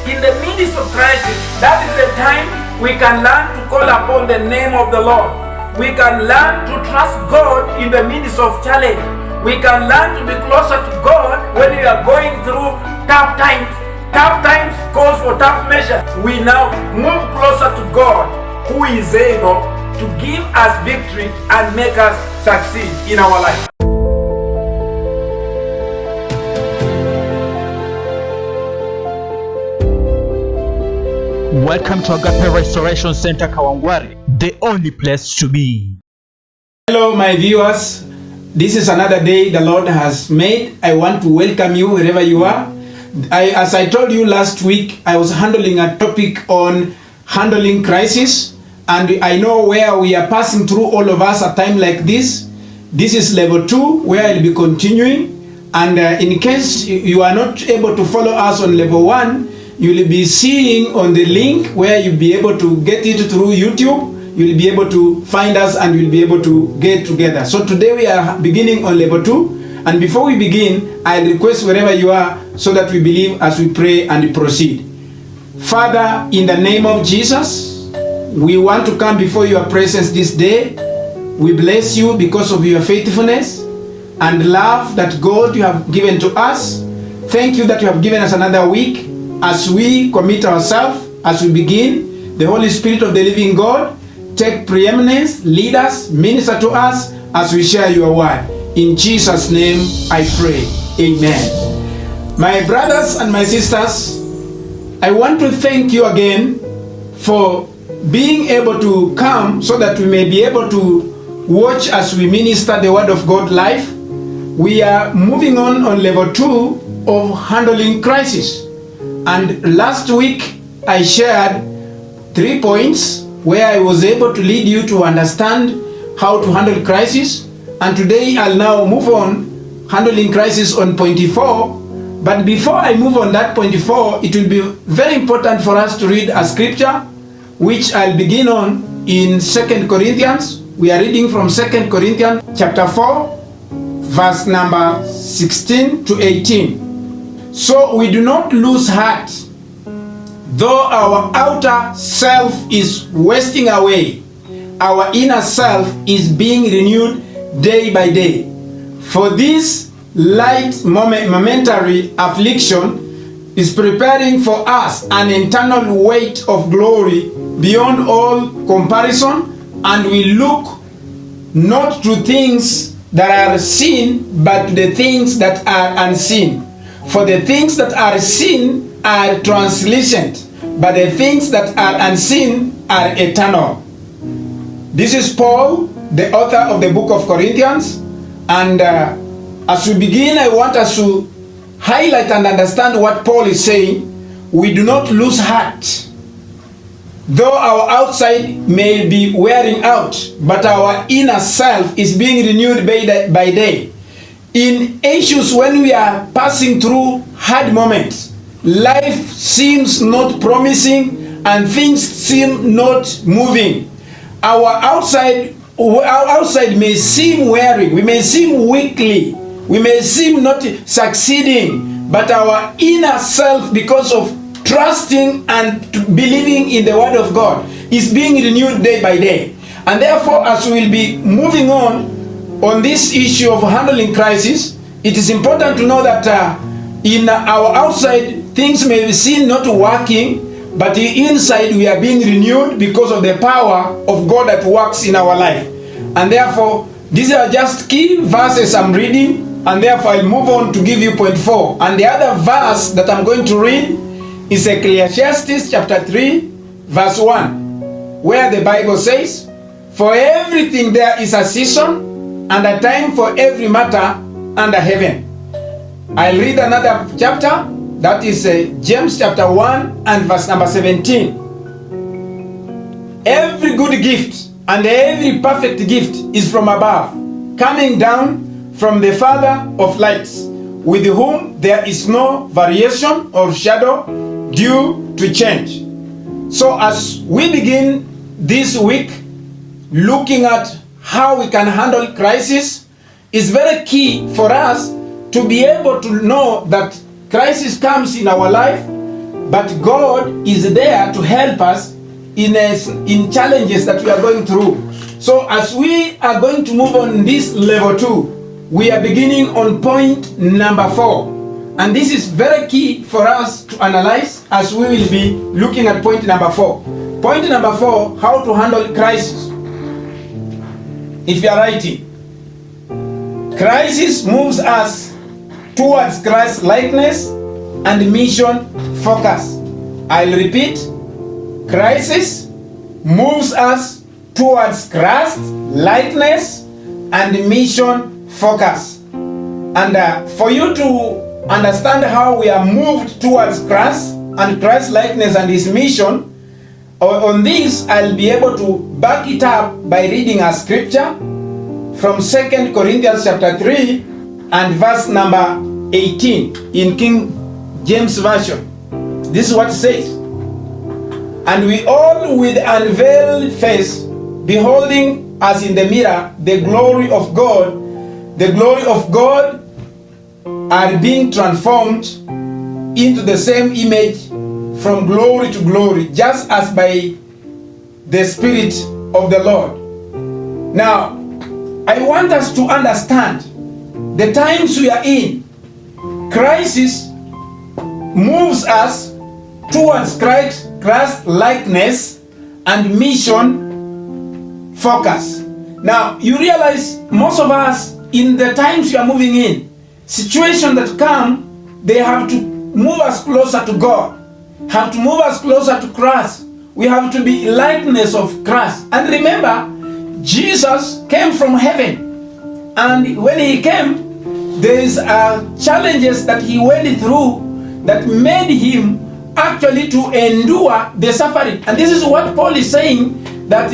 In the midst of crisis, that is the time we can learn to call upon the name of the Lord. We can learn to trust God in the midst of challenge. We can learn to be closer to God when we are going through tough times. Tough times calls for tough measures. We now move closer to God, who is able to give us victory and make us succeed in our life. Welcome to Agape Restoration Center Kawangware, the only place to be. Hello my viewers, this is another day the Lord has made. I want to welcome you wherever you are. As I told you last week, I was handling a topic on handling crisis, and I know where we are passing through, all of us, a time like this. This is level 2 where I'll be continuing, and in case you are not able to follow us on level 1, you'll be seeing on the link where you'll be able to get it through YouTube. You'll be able to find us and we'll be able to get together. So today we are beginning on level 2. And before we begin, I request wherever you are so that we believe as we pray and proceed. Father, in the name of Jesus, we want to come before your presence this day. We bless you because of your faithfulness and love that God you have given to us. Thank you that you have given us another week. As we commit ourselves, as we begin, the Holy Spirit of the living God, take preeminence, lead us, minister to us as we share your word. In Jesus' name I pray. Amen. My brothers and my sisters, I want to thank you again for being able to come so that we may be able to watch as we minister the word of God live. We are moving on level 2 of handling crisis. And last week I shared 3 points where I was able to lead you to understand how to handle crisis. And today I'll now move on handling crisis on point 4. But before I move on that point 4, it will be very important for us to read a scripture which I'll begin on in 2 Corinthians. We are reading from 2 Corinthians chapter 4, verse number 16 to 18. So we do not lose heart, though our outer self is wasting away, our inner self is being renewed day by day. For this light momentary affliction is preparing for us an eternal weight of glory beyond all comparison, and we look not to things that are seen, but to the things that are unseen. For the things that are seen are translucent, but the things that are unseen are eternal. This is Paul, the author of the book of Corinthians. And as we begin, I want us to highlight and understand what Paul is saying. We do not lose heart. Though our outside may be wearing out, but our inner self is being renewed by day. In issues when we are passing through hard moments, life seems not promising and things seem not moving. Our outside may seem weary, we may seem weakly, we may seem not succeeding, but our inner self, because of trusting and believing in the word of God, is being renewed day by day. And therefore, as we will be moving on this issue of handling crisis, it is important to know that in our outside things may be seen not working, but the inside we are being renewed because of the power of God that works in our life. And therefore, these are just key verses I'm reading, and therefore I'll move on to give you point 4. And the other verse that I'm going to read is Ecclesiastes chapter 3, verse 1, where the Bible says, "For everything there is a season, and a time for every matter under heaven." I'll read another chapter, that is James chapter 1 and verse number 17. "Every good gift and every perfect gift is from above, coming down from the Father of lights, with whom there is no variation or shadow due to change." So as we begin this week looking at how we can handle crisis, is very key for us to be able to know that crisis comes in our life but God is there to help us in challenges that we are going through. So as we are going to move on this level 2, we are beginning on point number 4. And this is very key for us to analyze as we will be looking at point number 4. Point number 4, how to handle crisis. If you are writing, crisis moves us towards Christ likeness and mission focus. I'll repeat. Crisis moves us towards Christ likeness and mission focus. And for you to understand how we are moved towards Christ and Christ likeness and his mission, on this I'll be able to back it up by reading a scripture from 2 Corinthians chapter 3 and verse number 18 in King James Version. This is what it says. And we all with unveiled face, beholding as in the mirror the glory of God, are being transformed into the same image from glory to glory, just as by the Spirit of the Lord. Now, I want us to understand the times we are in. Crisis moves us towards Christ likeness and mission focus. Now, you realize most of us in the times we are moving in, situations that come, they have to move us closer to God, have to move us closer to Christ. We have to be likeness of Christ. And remember, Jesus came from heaven, and when he came, there is challenges that he went through that made him actually to endure the suffering. And this is what Paul is saying, that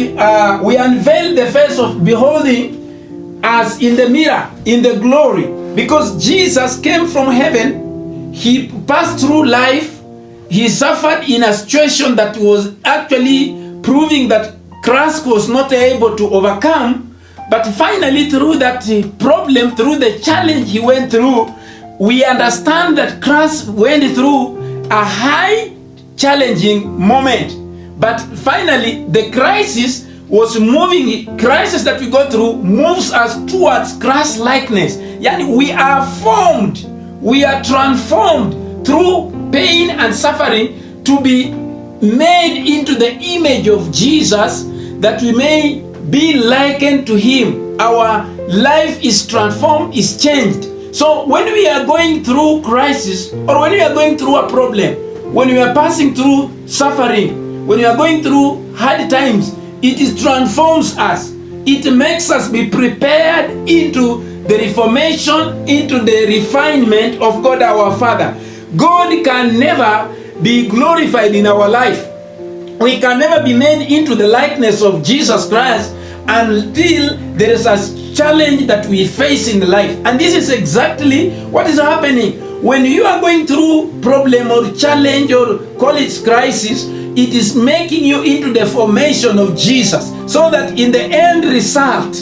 we unveil the face of beholding as in the mirror, in the glory. Because Jesus came from heaven, he passed through life, he suffered in a situation that was actually proving that Christ was not able to overcome. But finally, through that problem, through the challenge he went through, we understand that Christ went through a high challenging moment. But finally, the crisis was moving, crisis that we go through moves us towards Christ likeness. Yani we are formed, we are transformed through pain and suffering to be made into the image of Jesus, that we may be likened to him. Our life is transformed, is changed. So when we are going through crisis, or when we are going through a problem, when we are passing through suffering, when we are going through hard times, it transforms us. It makes us be prepared into the reformation, into the refinement of God our Father. God can never be glorified in our life. We can never be made into the likeness of Jesus Christ until there is a challenge that we face in life. And this is exactly what is happening. When you are going through problem or challenge or call it crisis, it is making you into the formation of Jesus, so that in the end result,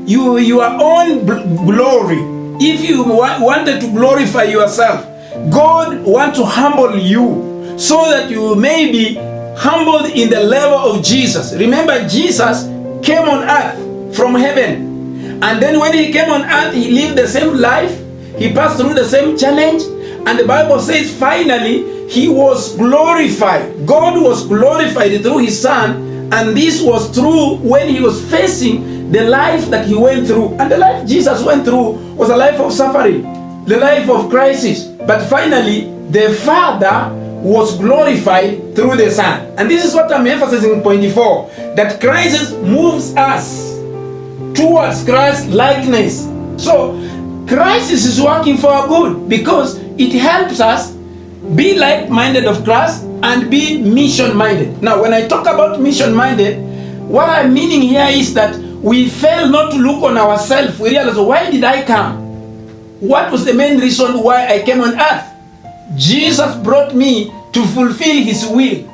your own glory, if you wanted to glorify yourself, God wants to humble you so that you may be humbled in the level of Jesus. Remember, Jesus came on earth from heaven, and then when he came on earth, he lived the same life, he passed through the same challenge, and the Bible says finally he was glorified. God was glorified through his Son, and this was true when he was facing the life that he went through. And the life Jesus went through was a life of suffering, the life of crisis. But finally, the Father was glorified through the Son. And this is what I'm emphasizing in point 4, that crisis moves us towards Christ likeness. So crisis is working for our good, because it helps us be like-minded of Christ and be mission-minded. Now, when I talk about mission-minded, what I'm meaning here is that we fail not to look on ourselves. We realize, why did I come? What was the main reason why I came on earth? Jesus brought me to fulfill his will.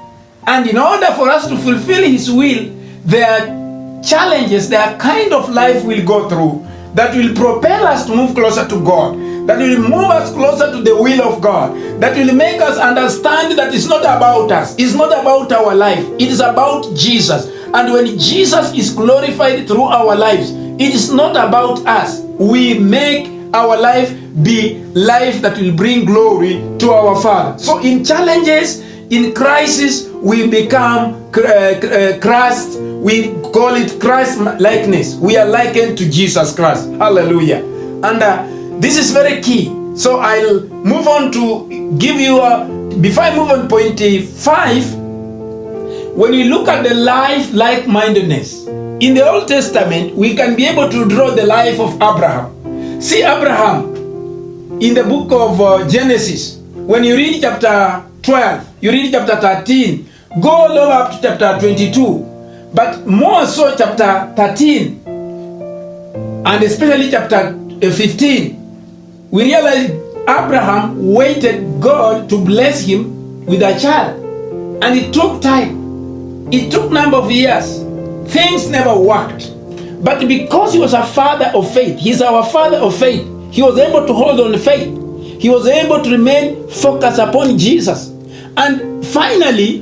And in order for us to fulfill his will, there are challenges, there are kind of life we'll go through that will propel us to move closer to God, that will move us closer to the will of God, that will make us understand that it's not about us, it's not about our life, it is about Jesus. And when Jesus is glorified through our lives, it is not about us. We make our life be life that will bring glory to our Father. So in challenges, in crisis, we become Christ. We call it Christ likeness. We are likened to Jesus Christ. Hallelujah. And this is very key. So I'll move on to give you before I move on point 5, when we look at the life like-mindedness, in the Old Testament, we can be able to draw the life of Abraham. See Abraham in the book of Genesis. When you read chapter 12, you read chapter 13, go all over up to chapter 22. But more so chapter 13, and especially chapter 15, we realize Abraham waited God to bless him with a child. And it took time. It took number of years. Things never worked. But because he was a father of faith, he's our father of faith, he was able to hold on to faith. He was able to remain focused upon Jesus. And finally,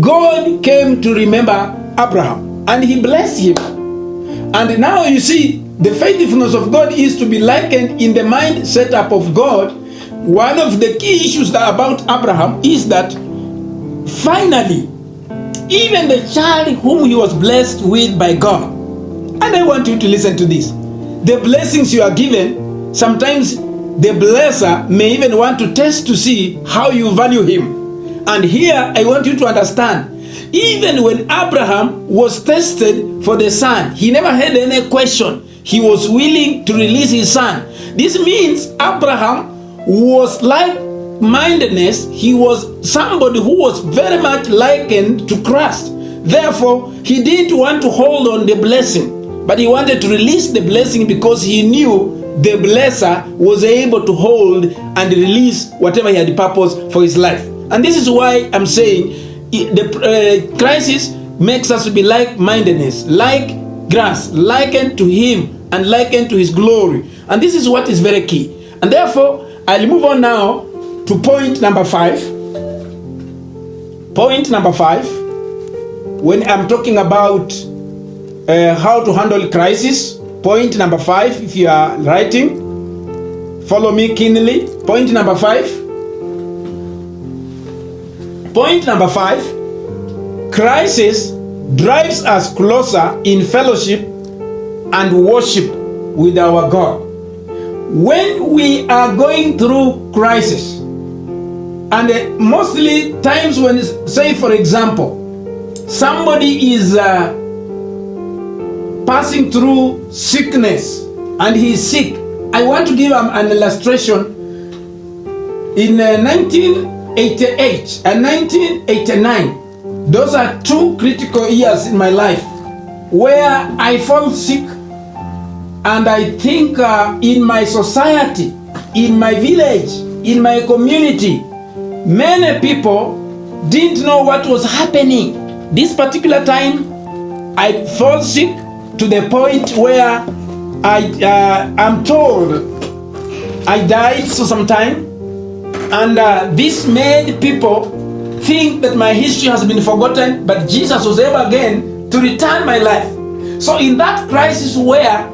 God came to remember Abraham and he blessed him. And now you see, the faithfulness of God is to be likened in the mind setup of God. One of the key issues about Abraham is that finally, even the child whom he was blessed with by God, and I want you to listen to this, the blessings you are given, sometimes the blesser may even want to test to see how you value him. And here I want you to understand, even when Abraham was tested for the son, he never had any question. He was willing to release his son. This means Abraham was like-mindedness. He was somebody who was very much likened to Christ. Therefore, he didn't want to hold on the blessing, but he wanted to release the blessing because he knew the blesser was able to hold and release whatever he had purpose for his life. And this is why I'm saying the crisis makes us to be like-mindedness, like grass, likened to him and likened to his glory. And this is what is very key. And therefore, I'll move on now to point number 5. Point number 5, when I'm talking about how to handle crisis. Point number 5, if you are writing, follow me keenly. Point number 5. Point number 5, crisis drives us closer in fellowship and worship with our God. When we are going through crisis, and mostly times when, say for example, somebody is passing through sickness and he is sick. I want to give an illustration. In 1988 and 1989, those are two critical years in my life where I fall sick, and I think in my society, in my village, in my community, many people didn't know what was happening. This particular time, I fall sick to the point where I'm told I died for some time, and this made people think that my history has been forgotten, but Jesus was able again to return my life. So in that crisis where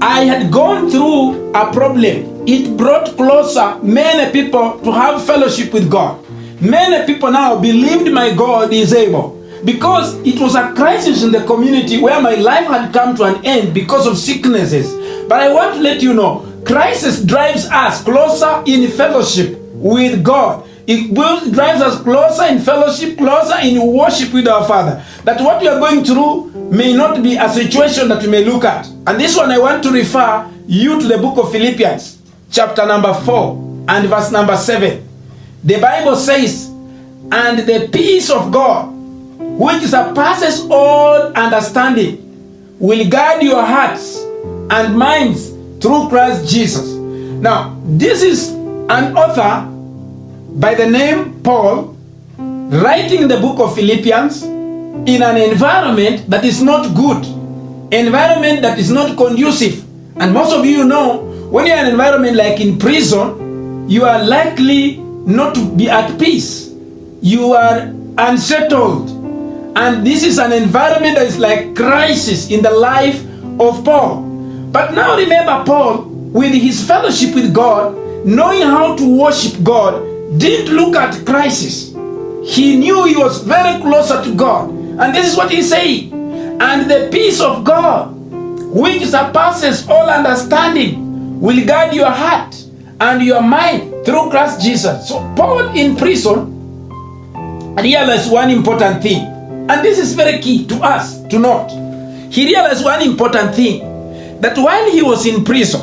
I had gone through a problem, it brought closer many people to have fellowship with God. Many people now believed my God is able, because it was a crisis in the community where my life had come to an end because of sicknesses. But I want to let you know, crisis drives us closer in fellowship with God. It drives us closer in fellowship, closer in worship with our Father. That what we are going through may not be a situation that we may look at. And this one I want to refer you to the book of Philippians, chapter number 4 and verse number 7. The Bible says, "And the peace of God, which surpasses all understanding, will guard your hearts and minds through Christ Jesus." Now, this is an author by the name Paul writing the book of Philippians in an environment that is not good, environment that is not conducive. And most of you know, When you're in an environment like in prison, you are likely not to be at peace. You are unsettled. And this is an environment that is like crisis in the life of Paul. But now remember, Paul, with his fellowship with God, knowing how to worship God, didn't look at crisis. He knew he was very closer to God. And this is what he's saying. And the peace of God, which surpasses all understanding, will guard your heart and your mind through Christ Jesus. So Paul in prison realized one important thing. And this is very key to us to note. He realized one important thing, that while he was in prison,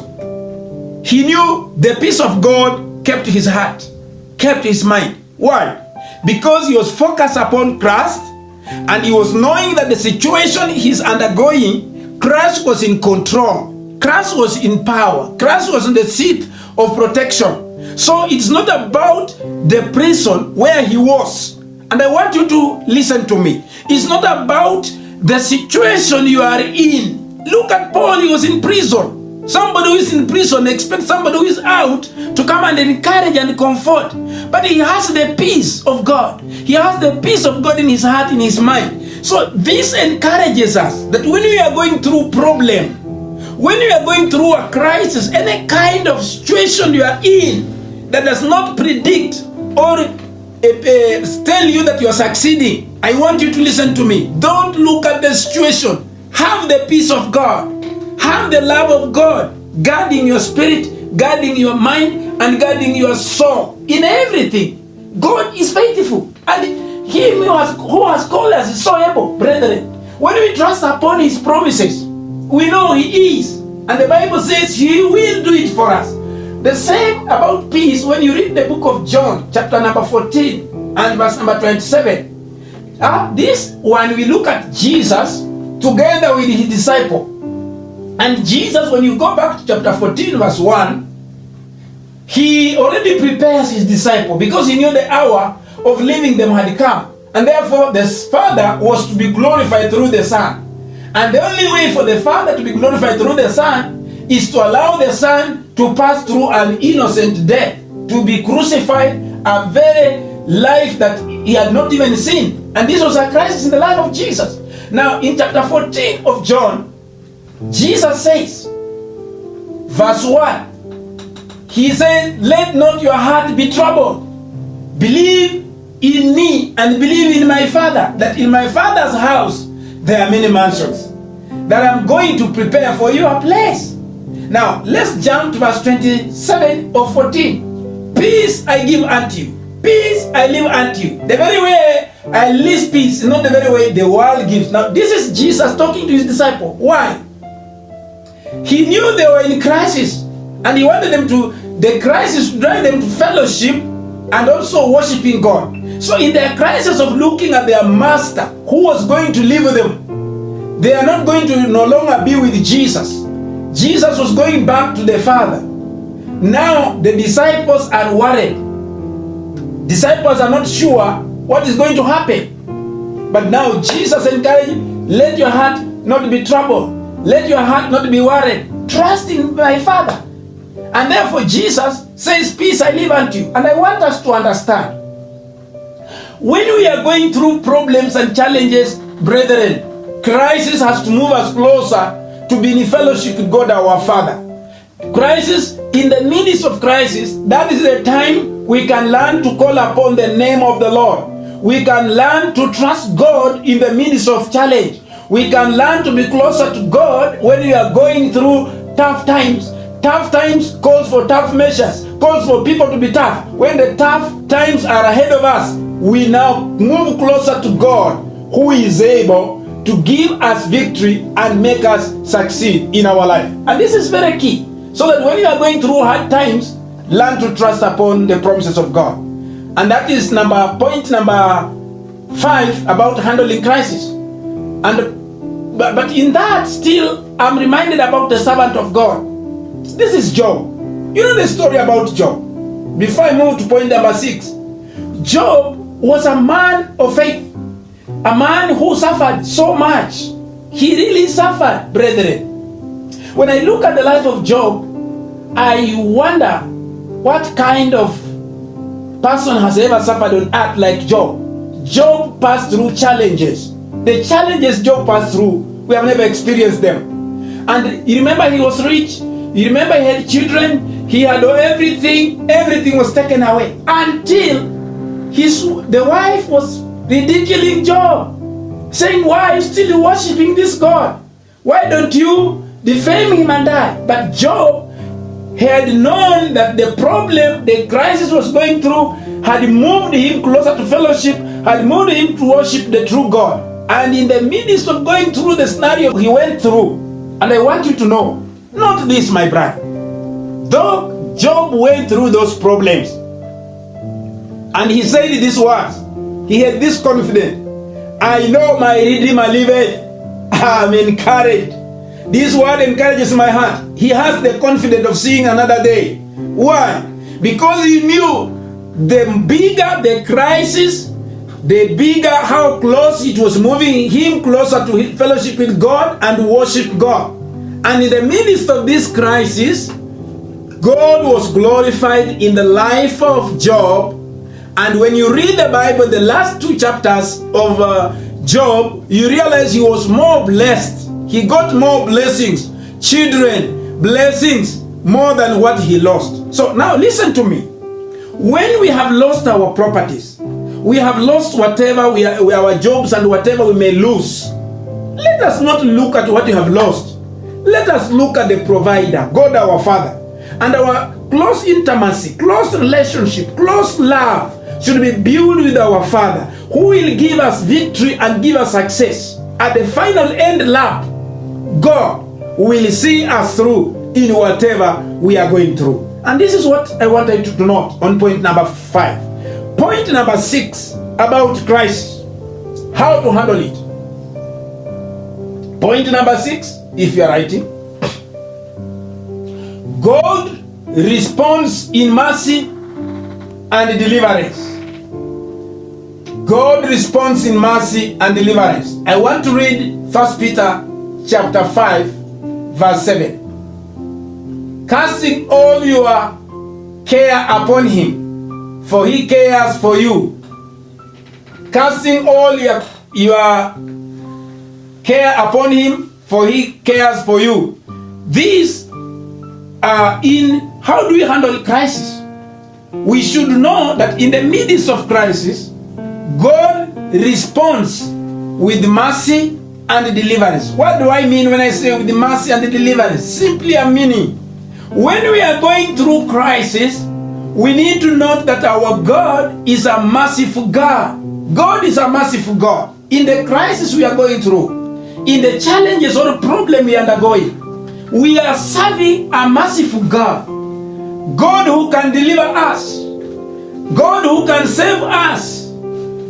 he knew the peace of God kept his heart, kept his mind. Why? Because he was focused upon Christ, and he was knowing that the situation he's undergoing, Christ was in control. Christ was in power. Christ was in the seat of protection. So it's not about the prison where he was. And I want you to listen to me. It's not about the situation you are in. Look at Paul, he was in prison. Somebody who is in prison expects somebody who is out to come and encourage and comfort. But he has the peace of God. He has the peace of God in his heart, in his mind. So this encourages us that when we are going through problem, when you are going through a crisis, any kind of situation you are in that does not predict or tell you that you are succeeding, I want you to listen to me. Don't look at the situation. Have the peace of God. Have the love of God guarding your spirit, guarding your mind, and guarding your soul. In everything, God is faithful. And Him who has called us is so able, brethren. When we trust upon His promises, we know He is. And the Bible says He will do it for us. The same about peace when you read the book of John, chapter number 14 and verse number 27. This one, we look at Jesus together with His disciple. And Jesus, when you go back to chapter 14 verse 1, He already prepares His disciple because He knew the hour of leaving them had come. And therefore the Father was to be glorified through the Son. And the only way for the Father to be glorified through the Son is to allow the Son to pass through an innocent death, to be crucified, a very life that He had not even seen. And this was a crisis in the life of Jesus. Now in chapter 14 of John, Jesus says, verse 1, He says, "Let not your heart be troubled. Believe in me and believe in my Father, that in my Father's house there are many mansions, that I'm going to prepare for you a place." Now let's jump to verse 27 of 14. "Peace I give unto you, peace I leave unto you. The very way I leave peace is not the very way the world gives." Now this is Jesus talking to His disciple. Why? He knew they were in crisis, and He wanted them to, the crisis to drive them to fellowship and also worshiping God. So in their crisis of looking at their master who was going to live with them, they are not going to no longer be with Jesus. Jesus was going back to the Father. Now the disciples are worried. Disciples are not sure what is going to happen. But now Jesus encouraged, "Let your heart not be troubled. Let your heart not be worried. Trust in my Father." And therefore Jesus says, "Peace I leave unto you." And I want us to understand, when we are going through problems and challenges, brethren, crisis has to move us closer to be in fellowship with God our Father. Crisis, in the midst of crisis, that is the time we can learn to call upon the name of the Lord. We can learn to trust God in the midst of challenge. We can learn to be closer to God when we are going through tough times. Tough times calls for tough measures, calls for people to be tough. When the tough times are ahead of us, we now move closer to God, who is able to give us victory and make us succeed in our life. And this is very key, so that when you are going through hard times, learn to trust upon the promises of God. And that is point number 5 about handling crisis. But in that, still, I'm reminded about the servant of God. This is Job. You know the story about Job. Before I move to point number 6, Job was a man of faith, a man who suffered so much. He really suffered, brethren. When I look at the life of Job, I wonder what kind of person has ever suffered on earth like Job. Job passed through challenges. The challenges Job passed through, we have never experienced them. And you remember he was rich. You remember he had children. He had everything. Everything was taken away until the wife was ridiculing Job, saying, "Why are you still worshiping this God? Why don't you defame him and die?" But Job had known that the problem, the crisis was going through, had moved him closer to fellowship, had moved him to worship the true God. And in the midst of going through the scenario he went through, and I want you to know, not this, my brother, though Job went through those problems, and he said these words, he had this confidence, "I know my Redeemer liveth, I am encouraged." This word encourages my heart. He has the confidence of seeing another day. Why? Because he knew the bigger the crisis, the bigger how close it was moving him closer to his fellowship with God and worship God. And in the midst of this crisis, God was glorified in the life of Job. And when you read the Bible, the last 2 chapters of Job, you realize he was more blessed. He got more blessings, children, blessings, more than what he lost. So now listen to me. When we have lost our properties, we have lost whatever our jobs and whatever we may lose, let us not look at what you have lost. Let us look at the provider, God our Father. And our close intimacy, close relationship, close love should be built with our Father, who will give us victory and give us success. At the final end lap, God will see us through in whatever we are going through. And this is what I wanted you to note on point number 5. Point number 6 about Christ, how to handle it. Point number 6, if you are writing, God responds in mercy and deliverance. God responds in mercy and deliverance. I want to read 1 Peter chapter 5, verse 7. Casting all your care upon him, for he cares for you. Casting all your care upon him, for he cares for you. These are in how do we handle crisis? We should know that in the midst of crisis, God responds with mercy and deliverance. What do I mean when I say with mercy and deliverance? Simply a meaning. When we are going through crisis, we need to note that our God is a merciful God. God is a merciful God. In the crisis we are going through, in the challenges or problem we are undergoing, we are serving a merciful God. God who can deliver us. God who can save us.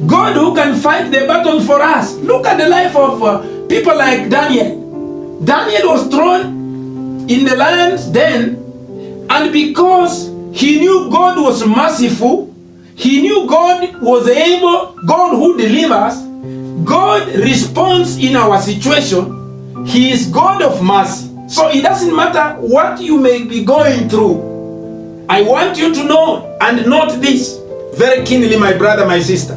God who can fight the battle for us. Look at the life of people like Daniel. Daniel was thrown in the lion's den, and because he knew God was merciful, he knew God was able, God who delivers, God responds in our situation. He is God of mercy. So it doesn't matter what you may be going through. I want you to know and note this very keenly, my brother, my sister.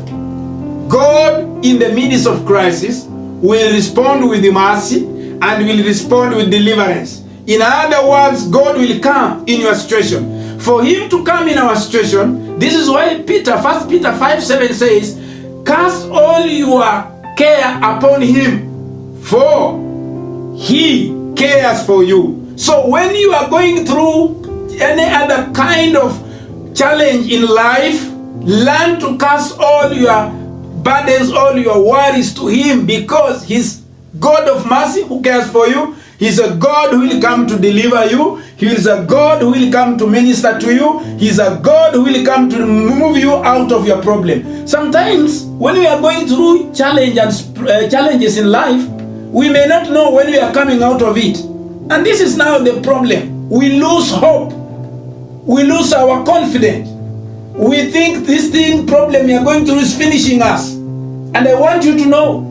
God in the midst of crisis will respond with mercy and will respond with deliverance. In other words, God will come in your situation. For him to come in our situation, this is why 1 Peter 5:7 says, cast all your care upon him, for he cares for you. So when you are going through any other kind of challenge in life, learn to cast all your burdens, all your worries to him, because he's God of mercy who cares for you. He's a God who will come to deliver you. He is a God who will come to minister to you. He's a God who will come to move you out of your problem. Sometimes when we are going through challenges in life, we may not know when we are coming out of it. And this is now the problem. We lose hope. We lose our confidence. We think this problem we are going through is finishing us. And I want you to know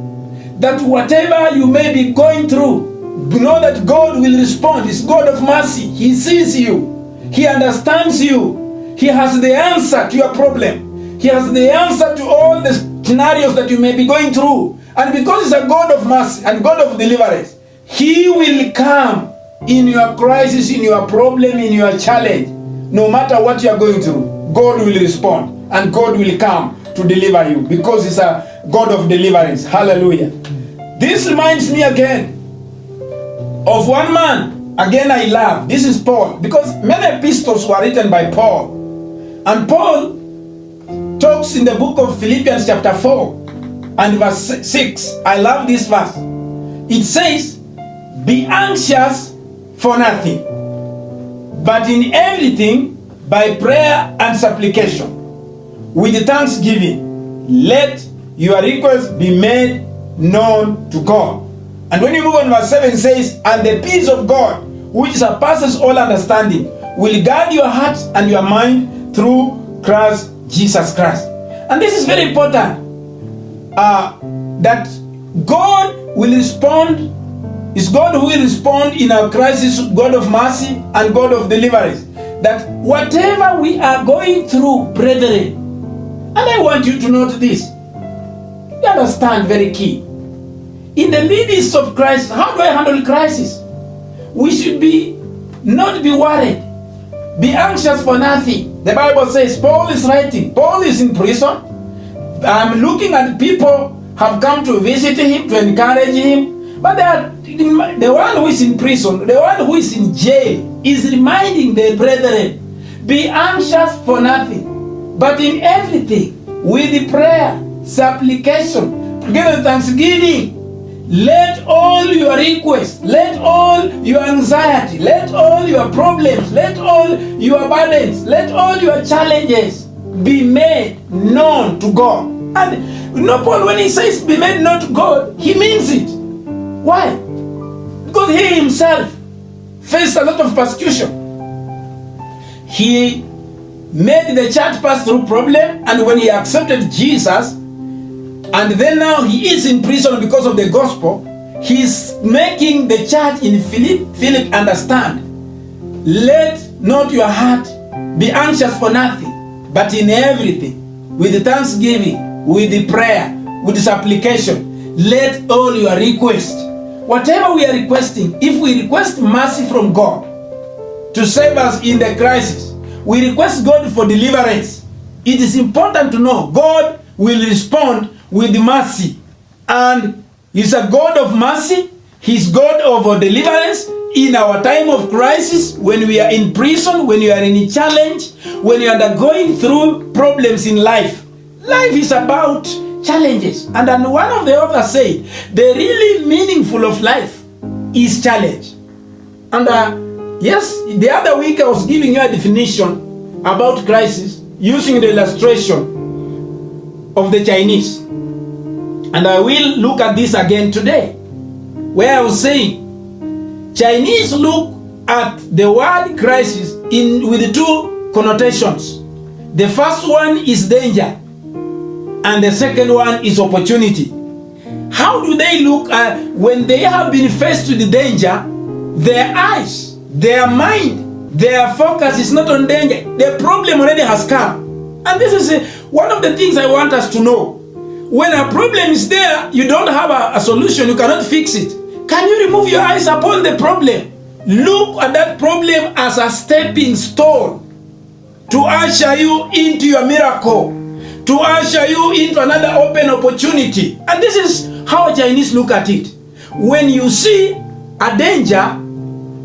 that whatever you may be going through, know that God will respond. He's God of mercy. He sees you. He understands you. He has the answer to your problem. He has the answer to all the scenarios that you may be going through. And because He's a God of mercy and God of deliverance, He will come in your crisis, in your problem, in your challenge. No matter what you are going through, God will respond and God will come to deliver you because He's a God of deliverance. Hallelujah. This reminds me again of one man, again I love. This is Paul, because many epistles were written by Paul. And Paul talks in the book of Philippians chapter 4 and verse 6. I love this verse. It says, be anxious for nothing, but in everything by prayer and supplication, with thanksgiving, let your requests be made known to God. And when you move on, verse 7 says, and the peace of God, which surpasses all understanding, will guard your hearts and your mind through Christ Jesus Christ. And this is very important, that God will respond. It's God who will respond in our crisis, God of mercy and God of deliverance. That whatever we are going through, brethren, and I want you to note this, you understand, very key. In the midst of crisis, how do I handle crisis? We should not be worried, be anxious for nothing. The Bible says, Paul is writing, Paul is in prison. I'm looking at people have come to visit him, to encourage him, but the one who is in prison, the one who is in jail, is reminding the brethren, be anxious for nothing, but in everything, with the prayer, supplication, together with thanksgiving, let all your requests, let all your anxiety, let all your problems, let all your burdens, let all your challenges be made known to God. And Paul, when he says be made known to God, he means it. Why? Because he himself faced a lot of persecution. He made the church pass through problem, and when he accepted Jesus, and then now he is in prison because of the gospel, he's making the church in Philip understand, let not your heart be anxious for nothing, but in everything, with the thanksgiving, with the prayer, with the supplication, let all your requests, whatever we are requesting, if we request mercy from God to save us in the crisis, we request God for deliverance, it is important to know God will respond with mercy. And He's a God of mercy. He's God of deliverance in our time of crisis, when we are in prison, when we are in a challenge, when we are going through problems in life. Life is about challenges. And then one of the authors say, the really meaningful of life is challenge. And yes, the other week I was giving you a definition about crisis using the illustration of the Chinese. And I will look at this again today, where I was saying, Chinese look at the word crisis with two connotations. The first one is danger, and the second one is opportunity. How do they look at when they have been faced with the danger? Their eyes, their mind, their focus is not on danger. The problem already has come. And this is one of the things I want us to know. When a problem is there, you don't have a solution, you cannot fix it. Can you remove your eyes upon the problem? Look at that problem as a stepping stone to usher you into your miracle, to usher you into another open opportunity. And this is how Chinese look at it. When you see a danger,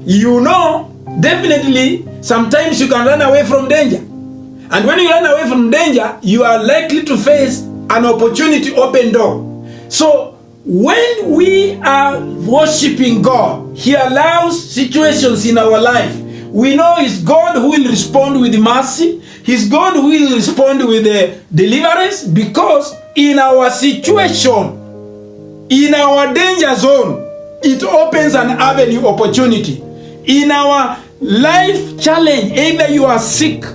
you know definitely sometimes you can run away from danger. And when you run away from danger, you are likely to face an opportunity open door. So when we are worshiping God, He allows situations in our life. We know it's God who will respond with mercy. He's God who will respond with the deliverance, because in our situation, in our danger zone, it opens an avenue opportunity. In our life challenge, either you are sick,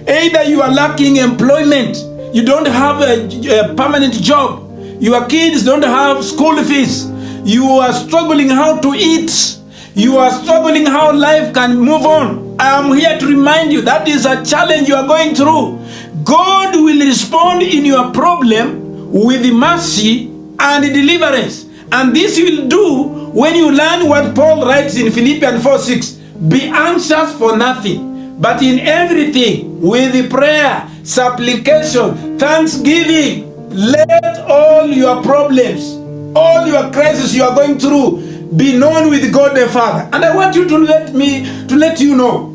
either you are lacking employment, you don't have a permanent job, your kids don't have school fees, you are struggling how to eat, you are struggling how life can move on. I am here to remind you that is a challenge you are going through. God will respond in your problem with mercy and deliverance. And this you will do when you learn what Paul writes in Philippians 4:6. Be anxious for nothing, but in everything, with prayer, supplication, thanksgiving, let all your problems, all your crises you are going through, be known with God the Father. And I want you to let you know,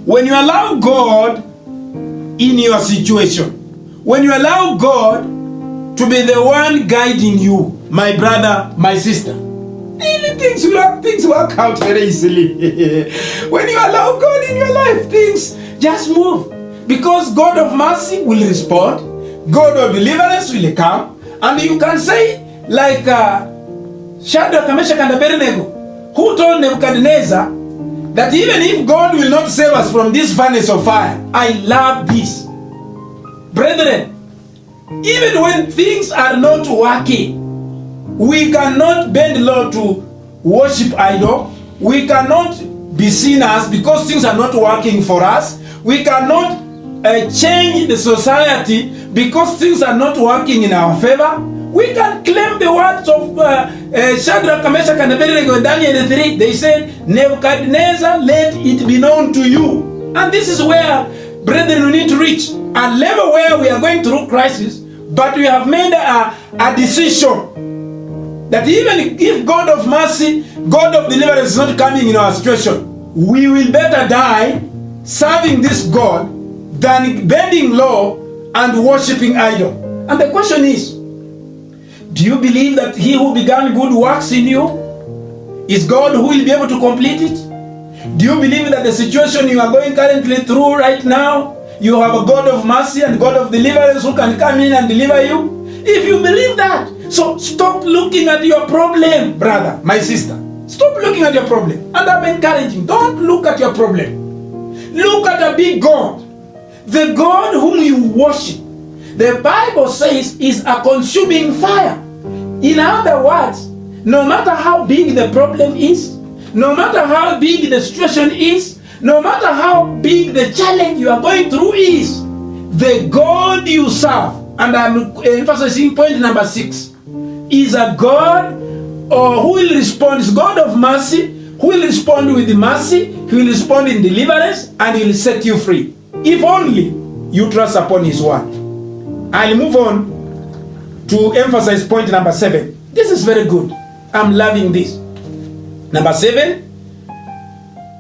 when you allow God in your situation, when you allow God to be the one guiding you, my brother, my sister, things work out very easily. When you allow God in your life, things just move. Because God of mercy will respond, God of deliverance will come, and you can say, like Shadrach, Meshach, and Abednego, who told Nebuchadnezzar that even if God will not save us from this furnace of fire, I love this. Brethren, even when things are not working, we cannot bend low to worship idol. We cannot be sinners because things are not working for us. We cannot change the society because things are not working in our favor. We can claim the words of Shadrach, Meshach, and Abednego in Daniel 3. They said, Nebuchadnezzar, let it be known to you. And this is where, brethren, we need to reach a level where we are going through crisis, but we have made a decision that even if God of mercy, God of deliverance is not coming in our situation, we will better die serving this God than bending low and worshiping idol. And the question is, do you believe that he who began good works in you is God who will be able to complete it? Do you believe that the situation you are going currently through right now, you have a God of mercy and God of deliverance who can come in and deliver you? If you believe that, so stop looking at your problem, brother, my sister. Stop looking at your problem. And I'm encouraging, don't look at your problem. Look at a big God. The God whom you worship, the Bible says, is a consuming fire. In other words, no matter how big the problem is, no matter how big the situation is, no matter how big the challenge you are going through is, the God you serve, and I'm emphasizing point number 6, is a God who will respond, is God of mercy, who will respond with mercy, he will respond in deliverance, and he will set you free. If only you trust upon his word. I'll move on to emphasize point number 7. This is very good. I'm loving this. Number 7,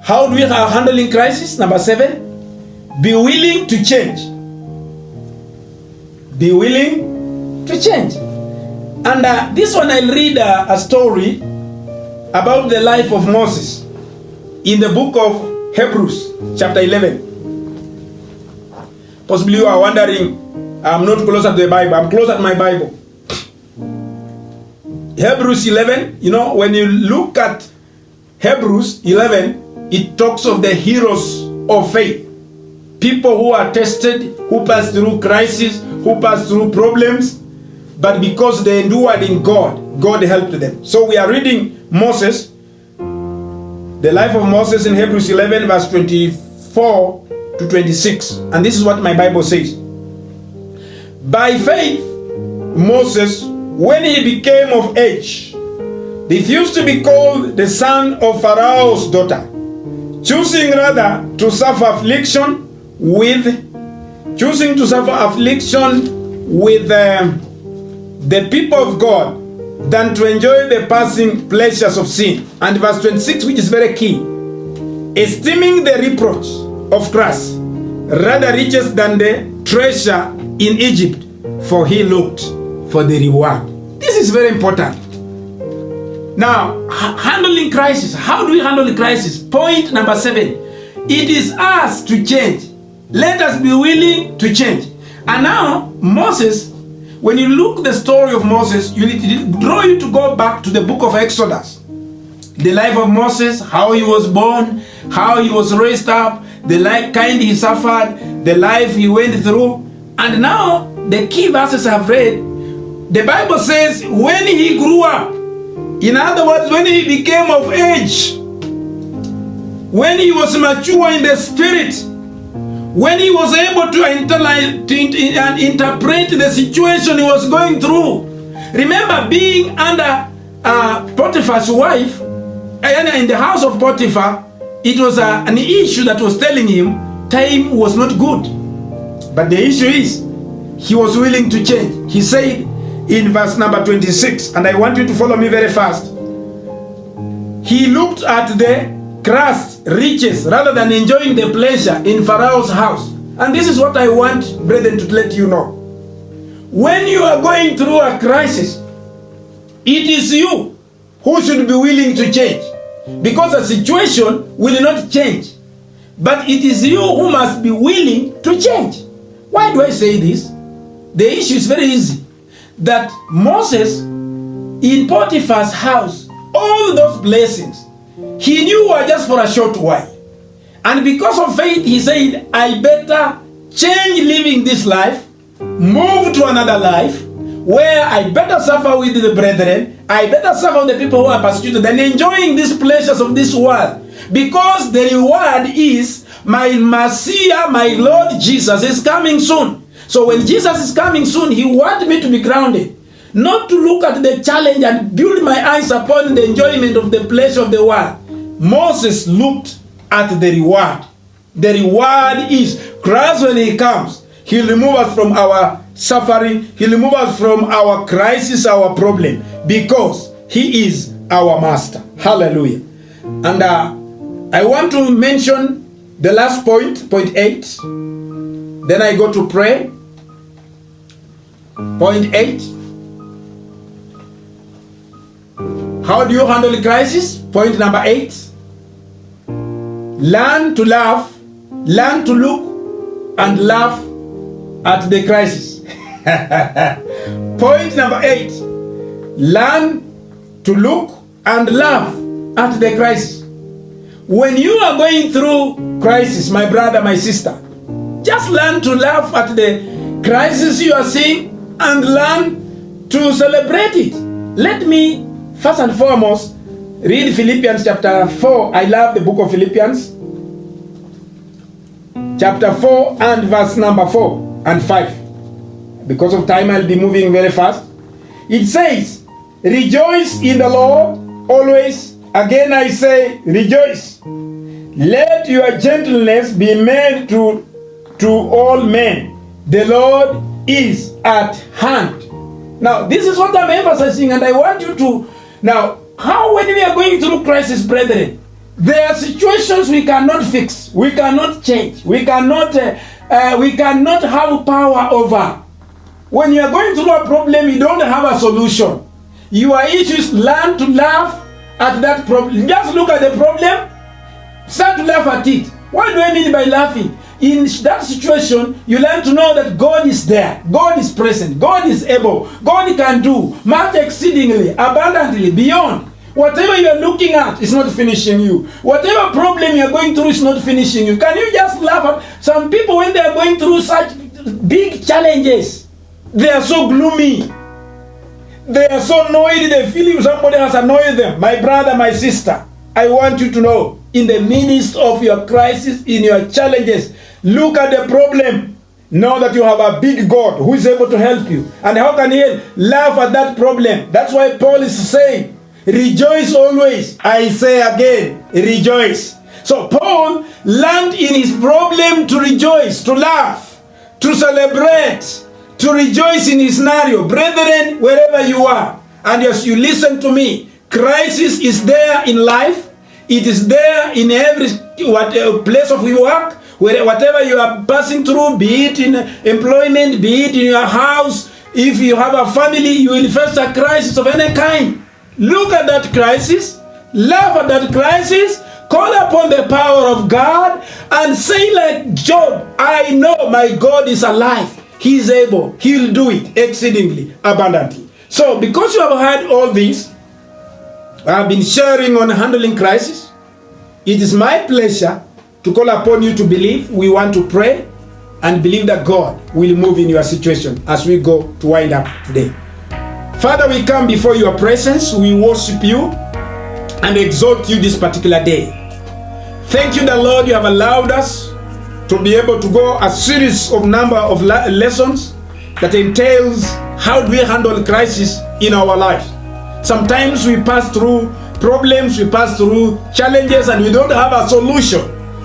how do we are handling crisis? Number 7, be willing to change. Be willing to change. And this one I'll read a story about the life of Moses in the book of Hebrews, chapter 11. Possibly you are wondering, I'm not close at the Bible, I'm close at my Bible. Hebrews 11, you know, when you look at Hebrews 11, it talks of the heroes of faith. People who are tested, who pass through crisis, who pass through problems, but because they endured in God, God helped them. So we are reading Moses, the life of Moses in Hebrews 11, verse 24 to 26. And this is what my Bible says. By faith, Moses, when he became of age, refused to be called the son of Pharaoh's daughter, choosing rather to suffer affliction with the people of God than to enjoy the passing pleasures of sin. And verse 26, which is very key, esteeming the reproach of Christ rather riches than the treasure in Egypt, for he looked for the reward. This is very important. Now, handling crisis. How do we handle the crisis? Point number 7. It is us to change. Let us be willing to change. And now, Moses, when you look at the story of Moses, you need to draw you to go back to the book of Exodus. The life of Moses, how he was born, how he was raised up, the kind he suffered, the life he went through. And now, the key verses I've read, the Bible says, when he grew up, in other words, when he became of age, when he was mature in the spirit, when he was able to interpret the situation he was going through. Remember, being under Potiphar's wife, in the house of Potiphar, it was an issue that was telling him time was not good. But the issue is, he was willing to change. He said in verse number 26, and I want you to follow me very fast. He looked at the crust, riches, rather than enjoying the pleasure in Pharaoh's house. And this is what I want, brethren, to let you know. When you are going through a crisis, it is you who should be willing to change. Because the situation will not change. But it is you who must be willing to change. Why do I say this? The issue is very easy. That Moses, in Potiphar's house, all those blessings, he knew were just for a short while. And because of faith, he said, I better change living this life, move to another life, where I better suffer with the brethren, I better suffer with the people who are persecuted than enjoying these pleasures of this world. Because the reward is my Messiah, my Lord Jesus is coming soon. So when Jesus is coming soon, he wants me to be grounded. Not to look at the challenge and build my eyes upon the enjoyment of the pleasure of the world. Moses looked at the reward. The reward is Christ when he comes. He'll remove us from our suffering. He'll remove us from our crisis, our problem. Because he is our master. Hallelujah. And I want to mention the last point, point 8. Then I go to pray. Point 8. How do you handle the crisis? Point number 8. Learn to laugh, learn to look and laugh at the crisis. Point number 8. Learn to look and laugh at the crisis. When you are going through crisis, my brother, my sister, just learn to laugh at the crisis you are seeing and learn to celebrate it. Let me first and foremost read Philippians chapter 4. I love the book of Philippians. Chapter 4 and verse number 4 and 5. Because of time, I'll be moving very fast. It says, rejoice in the Lord always. Again I say, rejoice. Let your gentleness be made to all men. The Lord is at hand. Now, this is what I'm emphasizing, and I want you to... Now, how when we are going through crisis, brethren, there are situations we cannot fix, we cannot change, we cannot have power over. When you are going through a problem, you don't have a solution. Your issues, learn to laugh at that problem. Just look at the problem, start to laugh at it. What do I mean by laughing? In that situation, you learn to know that God is there, God is present, God is able, God can do much exceedingly, abundantly, beyond. Whatever you are looking at is not finishing you. Whatever problem you are going through is not finishing you. Can you just laugh at some people when they are going through such big challenges? They are so gloomy. They are so annoyed. They feel somebody has annoyed them. My brother, my sister, I want you to know, in the midst of your crisis, in your challenges, look at the problem. Know that you have a big God who is able to help you. And how can he help? Laugh at that problem. That's why Paul is saying, rejoice always. I say again, rejoice. So Paul learned in his problem to rejoice, to laugh, to celebrate, to rejoice in his scenario. Brethren, wherever you are, and as you listen to me, crisis is there in life. It is there in every place of your work, whatever you are passing through, be it in employment, be it in your house. If you have a family, you will face a crisis of any kind. Look at that crisis, laugh at that crisis, call upon the power of God, and say like Job, I know my God is alive. He is able. He will do it exceedingly, abundantly. So, because you have heard all this, I have been sharing on handling crisis. It is my pleasure to call upon you to believe. We want to pray and believe that God will move in your situation as we go to wind up today. Father, we come before your presence. We worship you and exalt you this particular day. Thank you, the Lord, you have allowed us to be able to go a series of number of lessons that entails how do we handle crisis in our lives. Sometimes we pass through problems, we pass through challenges, and we don't have a solution.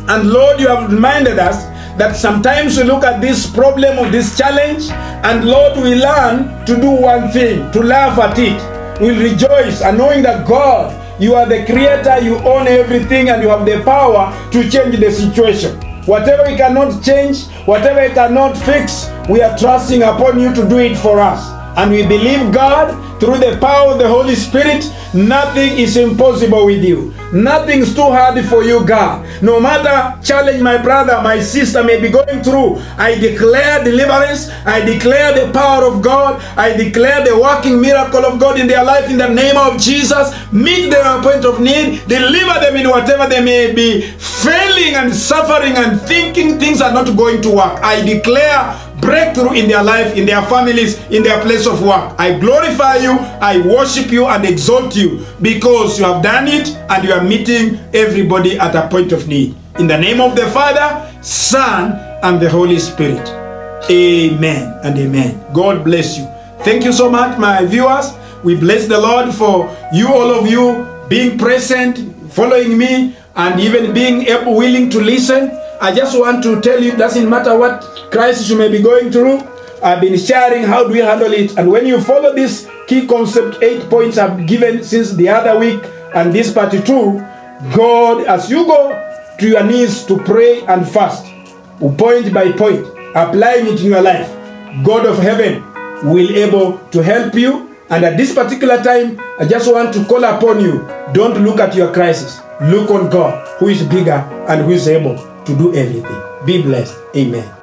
And Lord, you have reminded us that sometimes we look at this problem or this challenge, and Lord, we learn to do one thing, to laugh at it. We rejoice, and knowing that God, you are the creator, you own everything, and you have the power to change the situation. Whatever we cannot change, whatever we cannot fix, we are trusting upon you to do it for us. And we believe, God, through the power of the Holy Spirit, nothing is impossible with you. Nothing's too hard for you, God. No matter challenge my brother, my sister may be going through, I declare deliverance. I declare the power of God. I declare the working miracle of God in their life in the name of Jesus. Meet their point of need. Deliver them in whatever they may be failing and suffering and thinking things are not going to work. I declare breakthrough in their life, in their families, in their place of work. I glorify you, I worship you and exalt you because you have done it and you are meeting everybody at a point of need. In the name of the Father, Son, and the Holy Spirit. Amen and amen. God bless you. Thank you so much, my viewers. We bless the Lord for you, all of you, being present, following me, and even being able, willing to listen. I just want to tell you, it doesn't matter what crisis you may be going through. I've been sharing how do we handle it. And when you follow this key concept, 8 points I've given since the other week and this part 2, God, as you go to your knees to pray and fast, point by point, applying it in your life, God of heaven will able to help you. And at this particular time, I just want to call upon you. Don't look at your crisis. Look on God, who is bigger and who is able to do everything. Be blessed. Amen.